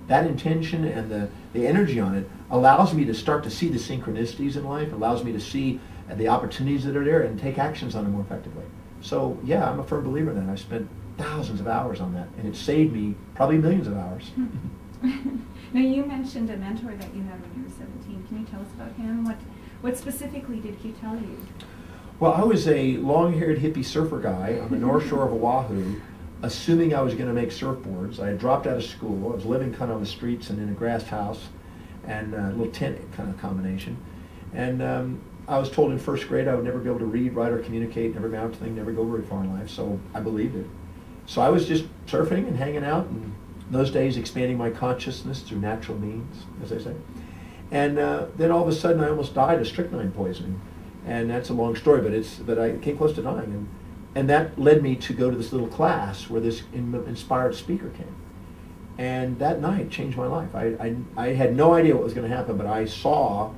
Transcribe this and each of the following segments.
that intention and the energy on it allows me to start to see the synchronicities in life, allows me to see the opportunities that are there and take actions on them more effectively. So yeah, I'm a firm believer in that. I've spent thousands of hours on that, and it saved me probably millions of hours. Now, you mentioned a mentor that you had when you were 17. Can you tell us about him? What specifically did he tell you? Well, I was a long-haired hippie surfer guy on the North Shore of Oahu, assuming I was going to make surfboards. I had dropped out of school. I was living kind of on the streets and in a grass house and a little tent kind of combination. And I was told in first grade I would never be able to read, write, or communicate, never amount to anything, never go very far in life, so I believed it. So I was just surfing and hanging out, and in those days expanding my consciousness through natural means, as I say. And then all of a sudden I almost died of strychnine poisoning. And that's a long story, but I came close to dying. And that led me to go to this little class where this inspired speaker came. And that night changed my life. I had no idea what was going to happen, but I saw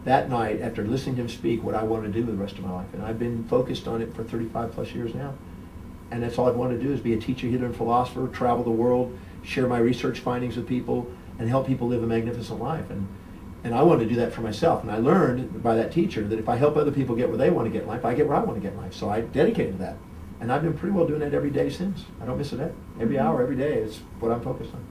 that night, after listening to him speak, what I wanted to do with the rest of my life. And I've been focused on it for 35 plus years now. And that's all I've wanted to do, is be a teacher, healer, and philosopher, travel the world, share my research findings with people, and help people live a magnificent life. And I wanted to do that for myself. And I learned by that teacher that if I help other people get where they want to get in life, I get where I want to get in life. So I dedicated to that. And I've been pretty well doing that every day since. I don't miss a day. Every hour, every day is what I'm focused on.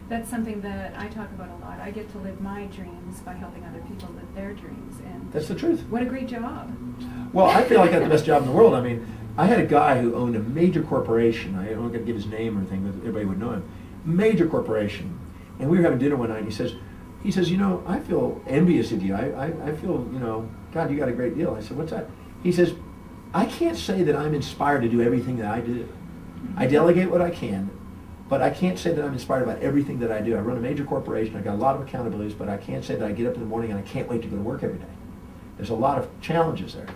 That's something that I talk about a lot. I get to live my dreams by helping other people live their dreams. And that's the truth. What a great job. Well, I feel like I got the best job in the world. I mean, I had a guy who owned a major corporation. I'm not going to give his name or anything, but everybody would know him. Major corporation. And we were having dinner one night, and he says, you know, I feel envious of you. I feel, you know, God, you got a great deal. I said, what's that? He says, I can't say that I'm inspired to do everything that I do. I delegate what I can, but I can't say that I'm inspired about everything that I do. I run a major corporation. I've got a lot of accountabilities, but I can't say that I get up in the morning and I can't wait to go to work every day. There's a lot of challenges there.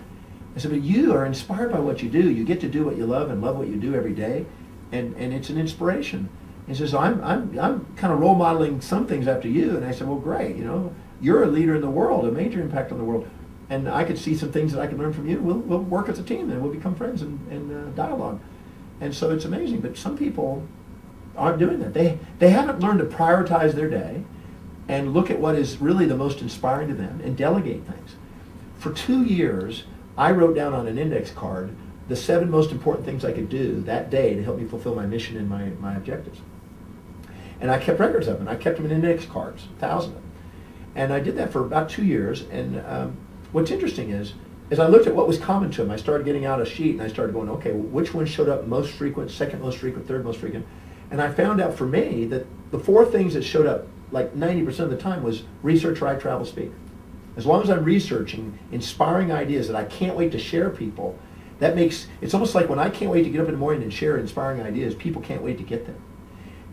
I said, but you are inspired by what you do. You get to do what you love and love what you do every day, and it's an inspiration. He says, I'm kind of role modeling some things after you. And I said, well, great, you know, you're a leader in the world, a major impact on the world. And I could see some things that I can learn from you. We'll work as a team, and we'll become friends and dialogue. And so it's amazing. But some people aren't doing that. They haven't learned to prioritize their day and look at what is really the most inspiring to them and delegate things. For 2 years, I wrote down on an index card the 7 most important things I could do that day to help me fulfill my mission and my objectives. And I kept records of them. I kept them in index cards, 1,000 of them. And I did that for about 2 years. And what's interesting is, as I looked at what was common to them, I started getting out a sheet and I started going, okay, well, which one showed up most frequent, second most frequent, third most frequent? And I found out for me that the 4 things that showed up like 90% of the time was research, write, travel, speak. As long as I'm researching inspiring ideas that I can't wait to share people, that makes, it's almost like when I can't wait to get up in the morning and share inspiring ideas, people can't wait to get them.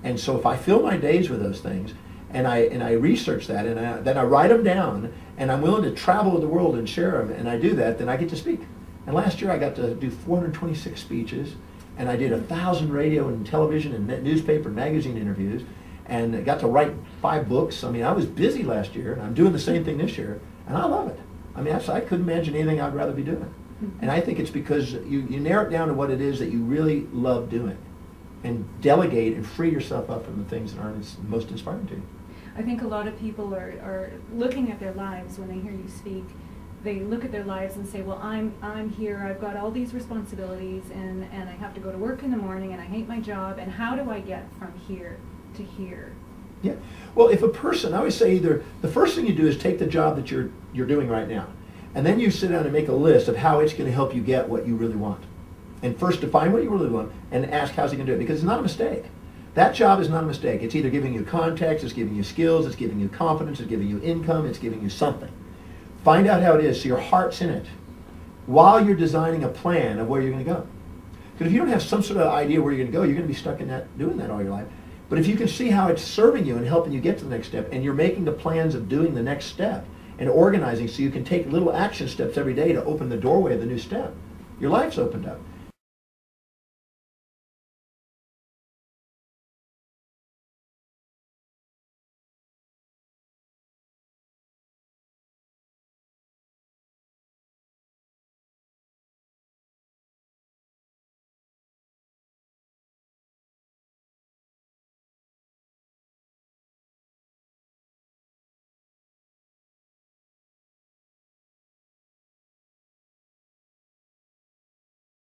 And so if I fill my days with those things, and I research that, and then I write them down, and I'm willing to travel the world and share them, and I do that, then I get to speak. And last year I got to do 426 speeches, and I did 1,000 radio and television and newspaper and magazine interviews, and I got to write 5 books. I mean, I was busy last year, and I'm doing the same thing this year, and I love it. I mean, I couldn't imagine anything I'd rather be doing. And I think it's because you narrow it down to what it is that you really love doing, and delegate and free yourself up from the things that aren't most inspiring to you. I think a lot of people are looking at their lives when they hear you speak. They look at their lives and say, well, I'm here, I've got all these responsibilities, and I have to go to work in the morning, and I hate my job, and how do I get from here to here? Yeah. Well, if a person, I always say either the first thing you do is take the job that you're doing right now, and then you sit down and make a list of how it's going to help you get what you really want. And first define what you really want and ask how's he going to do it, because it's not a mistake. That job is not a mistake. It's either giving you context, it's giving you skills, it's giving you confidence, it's giving you income, it's giving you something. Find out how it is so your heart's in it while you're designing a plan of where you're going to go. Because if you don't have some sort of idea where you're going to go, you're going to be stuck in that, doing that all your life. But if you can see how it's serving you and helping you get to the next step, and you're making the plans of doing the next step and organizing so you can take little action steps every day to open the doorway of the new step, your life's opened up.